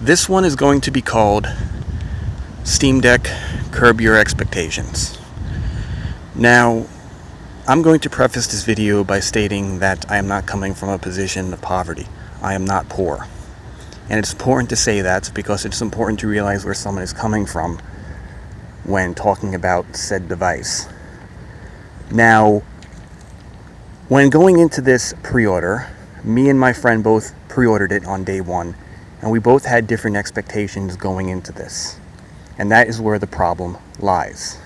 This one is going to be called Steam Deck Curb Your Expectations. Now, I'm going to preface this video by stating that I am not coming from a position of poverty. I am not poor. And it's important to say that because it's important to realize where someone is coming from when talking about said device. Now, when going into this pre-order, me and my friend both pre-ordered it on day one, and we both had different expectations going into this. And that is where the problem lies.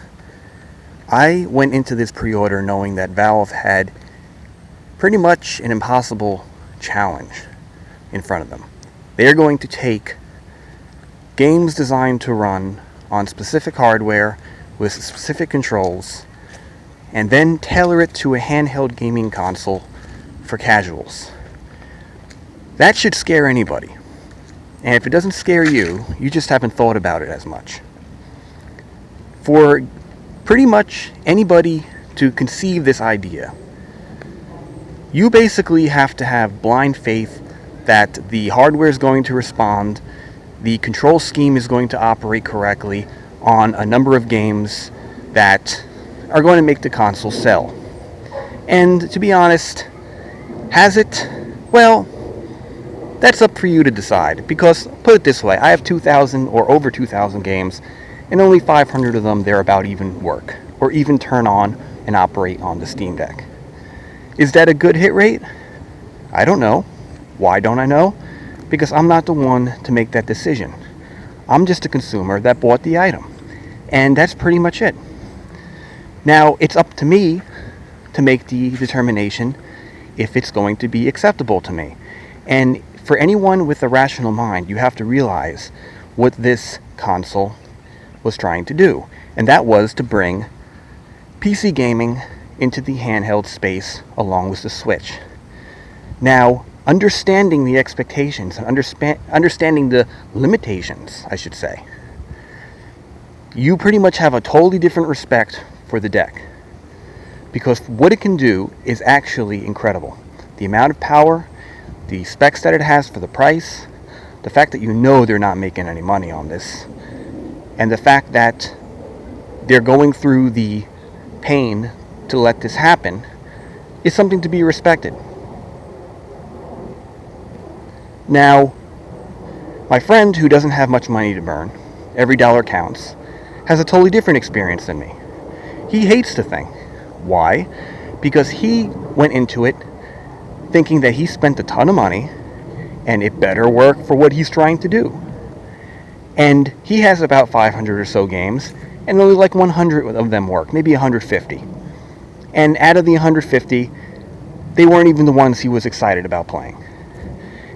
I went into this pre-order knowing that Valve had pretty much an impossible challenge in front of them. They are going to take games designed to run on specific hardware with specific controls and then tailor it to a handheld gaming console for casuals. That should scare anybody. And if it doesn't scare you, you just haven't thought about it as much. For pretty much anybody to conceive this idea, you basically have to have blind faith that the hardware is going to respond, the control scheme is going to operate correctly on a number of games that are going to make the console sell. And to be honest, has it? Well, that's up for you to decide, because put it this way, I have 2,000 or over 2,000 games, and only 500 of them thereabout even work, or even turn on and operate on the Steam Deck. Is that a good hit rate? I don't know. Why don't I know? Because I'm not the one to make that decision. I'm just a consumer that bought the item, and that's pretty much it. Now, it's up to me to make the determination if it's going to be acceptable to me. And for anyone with a rational mind, you have to realize what this console was trying to do. And that was to bring PC gaming into the handheld space along with the Switch. Now, understanding the expectations and understanding the limitations, I should say, you pretty much have a totally different respect for the deck. Because what it can do is actually incredible. The amount of power, the specs that it has for the price, the fact that you know they're not making any money on this, and the fact that they're going through the pain to let this happen is something to be respected. Now, my friend who doesn't have much money to burn, every dollar counts, has a totally different experience than me. He hates the thing. Why? Because he went into it thinking that he spent a ton of money and it better work for what he's trying to do. And he has about 500 or so games, and only like 100 of them work, maybe 150. And out of the 150, they weren't even the ones he was excited about playing.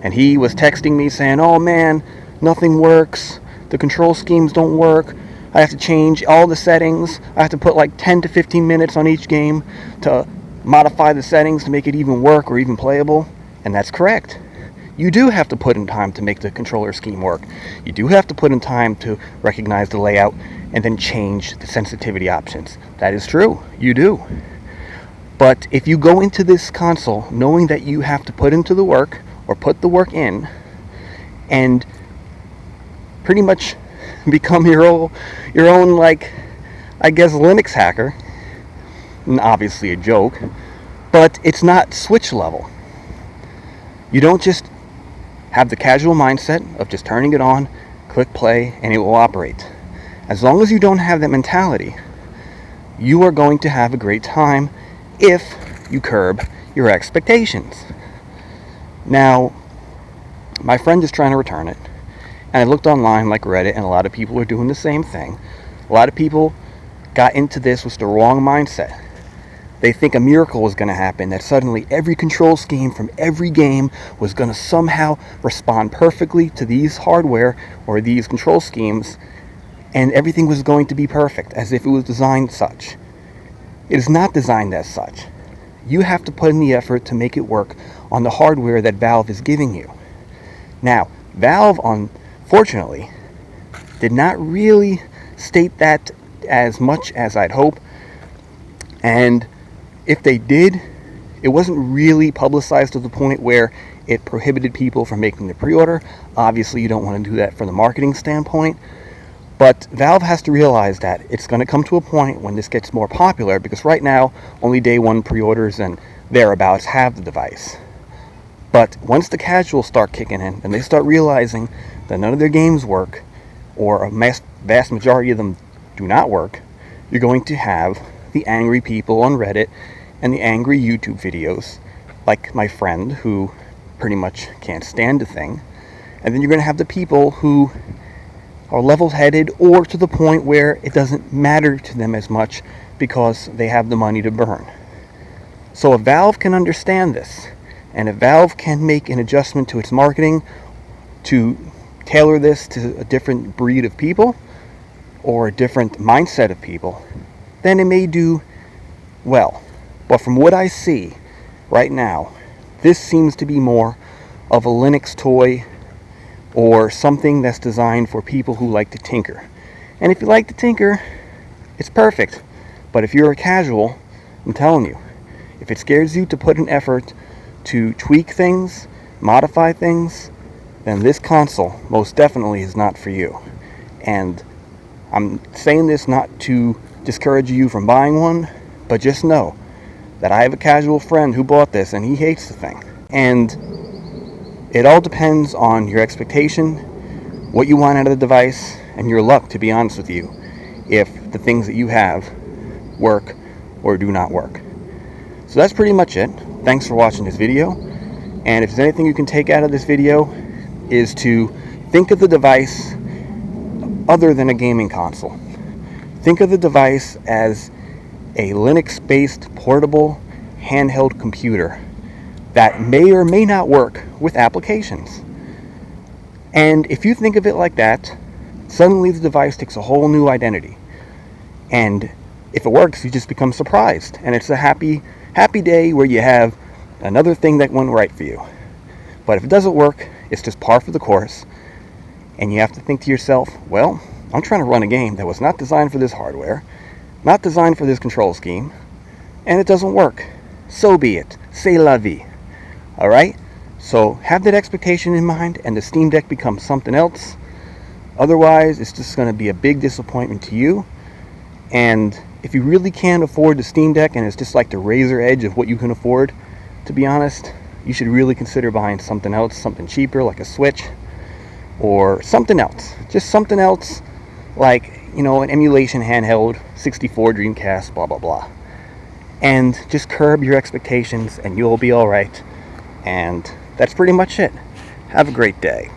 And he was texting me saying, "Oh man, nothing works, the control schemes don't work, I have to change all the settings, I have to put like 10 to 15 minutes on each game to modify the settings to make it even work or even playable." And that's correct. You do have to put in time to make the controller scheme work. You do have to put in time to recognize the layout and then change the sensitivity options. That is true. You do. But if you go into this console knowing that you have to put into the work or put the work in and pretty much become your own like, I guess, Linux hacker, and obviously a joke, but it's not Switch level. You don't just have the casual mindset of just turning it on, click play, and it will operate. As long as you don't have that mentality, you are going to have a great time if you curb your expectations. Now, my friend is trying to return it, and I looked online like Reddit, and a lot of people are doing the same thing. A lot of people got into this with the wrong mindset. They think a miracle was going to happen, that suddenly every control scheme from every game was going to somehow respond perfectly to these hardware or these control schemes, and everything was going to be perfect, as if it was designed such. It is not designed as such. You have to put in the effort to make it work on the hardware that Valve is giving you. Now, Valve, unfortunately, did not really state that as much as I'd hope, and if they did, it wasn't really publicized to the point where It prohibited people from making the pre-order. Obviously, you don't want to do that from the marketing standpoint. But Valve has to realize that it's going to come to a point when this gets more popular, because right now, only day one pre-orders and thereabouts have the device. But once the casuals start kicking in, and they start realizing that none of their games work, or a vast majority of them do not work, you're going to have the angry people on Reddit and the angry YouTube videos, like my friend who pretty much can't stand the thing. And then you're going to have the people who are level-headed, or to the point where it doesn't matter to them as much because they have the money to burn. So if Valve can understand this, and if Valve can make an adjustment to its marketing to tailor this to a different breed of people or a different mindset of people, then it may do well. But from what I see right now, this seems to be more of a Linux toy, or something that's designed for people who like to tinker. And if you like to tinker, it's perfect. But if you're a casual, I'm telling you, if it scares you to put an effort to tweak things, modify things, then this console most definitely is not for you. And I'm saying this not to discourage you from buying one, but just know that I have a casual friend who bought this and he hates the thing. And it all depends on your expectation, what you want out of the device, and your luck, to be honest with you, if the things that you have work or do not work. So that's pretty much it. Thanks for watching this video. And if there's anything you can take out of this video, is to think of the device other than a gaming console. Think of the device as a Linux-based portable handheld computer that may or may not work with applications. And if you think of it like that, suddenly the device takes a whole new identity. And if it works, you just become surprised. And it's a happy day where you have another thing that went right for you. But if it doesn't work, it's just par for the course. And you have to think to yourself, well, I'm trying to run a game that was not designed for this hardware, not designed for this control scheme, and it doesn't work. So be it. C'est la vie. Alright? So have that expectation in mind, and the Steam Deck becomes something else. Otherwise, it's just going to be a big disappointment to you. And if you really can't afford the Steam Deck, and it's just like the razor edge of what you can afford, to be honest, you should really consider buying something else, something cheaper like a Switch, or something else. Just something else like, an emulation handheld, 64 Dreamcast, blah blah blah. And just curb your expectations and you'll be alright. And that's pretty much it. Have a great day.